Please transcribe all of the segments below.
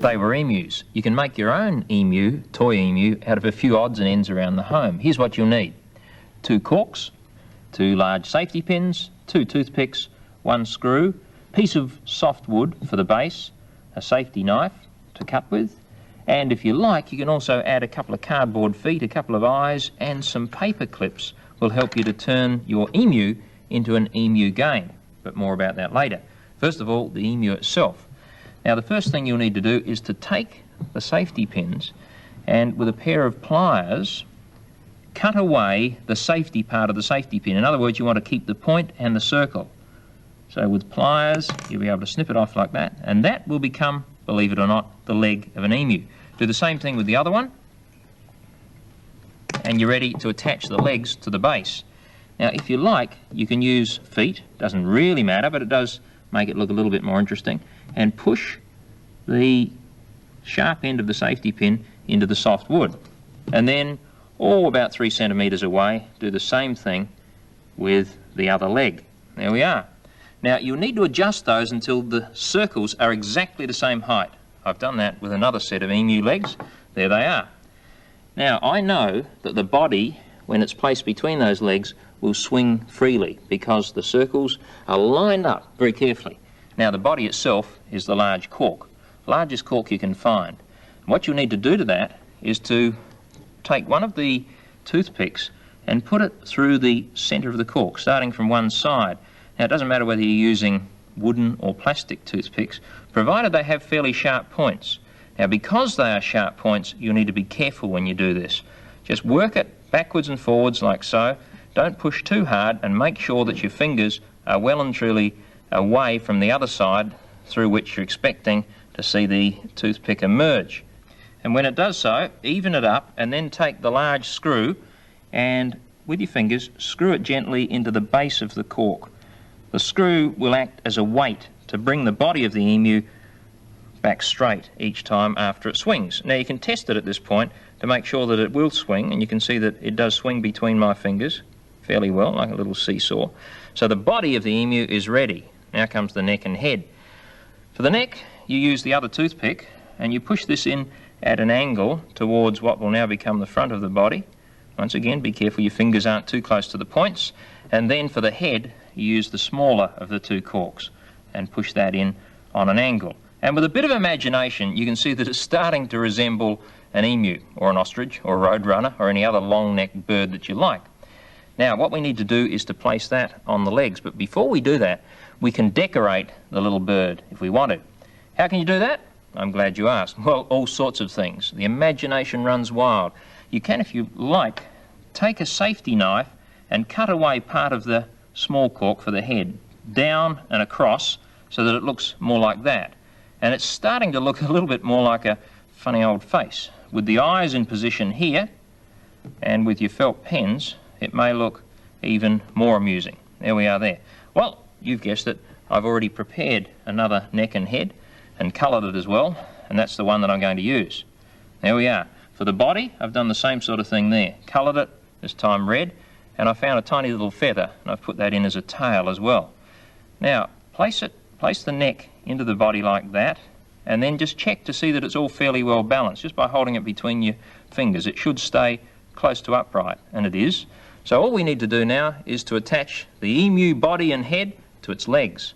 they were emus. You can make your own emu, toy emu, out of a few odds and ends around the home. Here's what you'll need: 2 corks, 2 large safety pins, 2 toothpicks, 1 screw, piece of soft wood for the base, a safety knife to cut with, and if you like you can also add a couple of cardboard feet, a couple of eyes, and some paper clips will help you to turn your emu into an emu game. But more about that later. First of all, the emu itself. Now the first thing you'll need to do is to take the safety pins and with a pair of pliers cut away the safety part of the safety pin. In other words, you want to keep the point and the circle. So with pliers you'll be able to snip it off like that, and that will become, believe it or not, the leg of an emu. Do the same thing with the other one, and you're ready to attach the legs to the base. Now if you like you can use feet, doesn't really matter, but it does make it look a little bit more interesting, and push the sharp end of the safety pin into the soft wood, and then about 3 centimetres away do the same thing with the other leg. There we are. Now you'll need to adjust those until the circles are exactly the same height. I've done that with another set of emu legs. There they are. Now I know that the body, when it's placed between those legs, will swing freely because the circles are lined up very carefully. Now the body itself is the large cork, largest cork you can find. And what you'll need to do to that is to take one of the toothpicks and put it through the centre of the cork, starting from one side. Now it doesn't matter whether you're using wooden or plastic toothpicks, provided they have fairly sharp points. Now because they are sharp points, you'll need to be careful when you do this. Just work it backwards and forwards like so. Don't push too hard, and make sure that your fingers are well and truly away from the other side through which you're expecting to see the toothpick emerge. And when it does so, even it up and then take the large screw and with your fingers screw it gently into the base of the cork. The screw will act as a weight to bring the body of the emu back straight each time after it swings. Now you can test it at this point to make sure that it will swing, and you can see that it does swing between my fingers fairly well, like a little seesaw. So the body of the emu is ready. Now comes the neck and head. For the neck, you use the other toothpick and you push this in at an angle towards what will now become the front of the body. Once again, be careful your fingers aren't too close to the points. And then for the head, you use the smaller of the 2 corks and push that in on an angle. And with a bit of imagination, you can see that it's starting to resemble an emu or an ostrich or a roadrunner or any other long-necked bird that you like. Now what we need to do is to place that on the legs, but before we do that we can decorate the little bird if we want to. How can you do that? I'm glad you asked. Well, all sorts of things. The imagination runs wild. You can, if you like, take a safety knife and cut away part of the small cork for the head, down and across, so that it looks more like that. And it's starting to look a little bit more like a funny old face. With the eyes in position here, and with your felt pens, it may look even more amusing. There we are there. Well, you've guessed it, I've already prepared another neck and head and coloured it as well, and that's the one that I'm going to use. There we are. For the body, I've done the same sort of thing there. Coloured it, this time red, and I found a tiny little feather, and I've put that in as a tail as well. Now, place the neck into the body like that, and then just check to see that it's all fairly well balanced, just by holding it between your fingers. It should stay close to upright, and it is. So all we need to do now is to attach the emu body and head to its legs.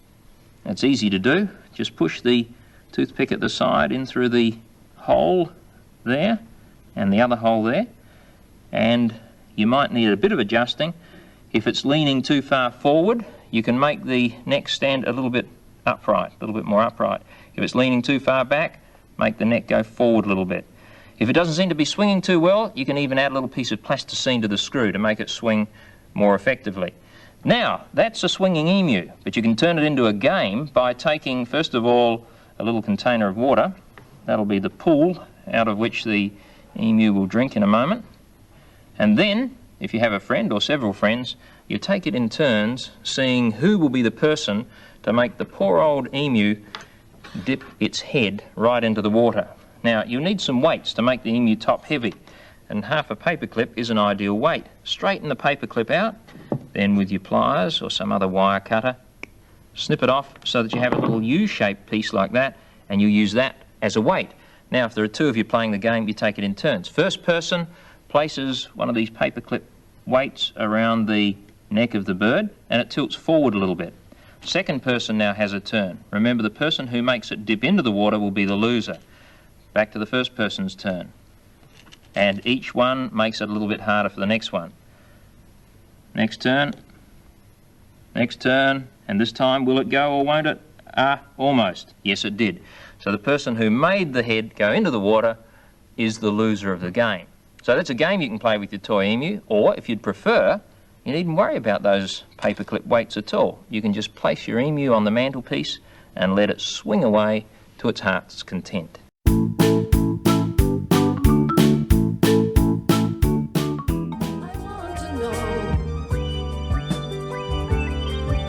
That's easy to do. Just push the toothpick at the side in through the hole there and the other hole there, and you might need a bit of adjusting. If it's leaning too far forward, you can make the neck stand a little bit upright, a little bit more upright. If it's leaning too far back, make the neck go forward a little bit. If it doesn't seem to be swinging too well, you can even add a little piece of plasticine to the screw to make it swing more effectively. Now, that's a swinging emu, but you can turn it into a game by taking, first of all, a little container of water. That'll be the pool out of which the emu will drink in a moment. And then, if you have a friend or several friends, you take it in turns, seeing who will be the person to make the poor old emu dip its head right into the water. Now, you'll need some weights to make the emu top heavy, and half a paper clip is an ideal weight. Straighten the paper clip out, then with your pliers or some other wire cutter, snip it off so that you have a little U-shaped piece like that, and you use that as a weight. Now, if there are two of you playing the game, you take it in turns. First person places one of these paperclip weights around the neck of the bird, and it tilts forward a little bit. Second person now has a turn. Remember, the person who makes it dip into the water will be the loser. Back to the first person's turn. And each one makes it a little bit harder for the next one. Next turn, and this time will it go or won't it? Almost. Yes, it did. So the person who made the head go into the water is the loser of the game. So that's a game you can play with your toy emu, or if you'd prefer, you needn't worry about those paperclip weights at all. You can just place your emu on the mantelpiece and let it swing away to its heart's content.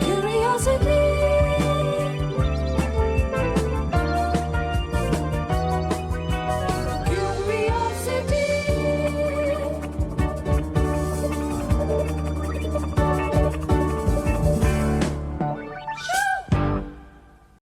Curiosity.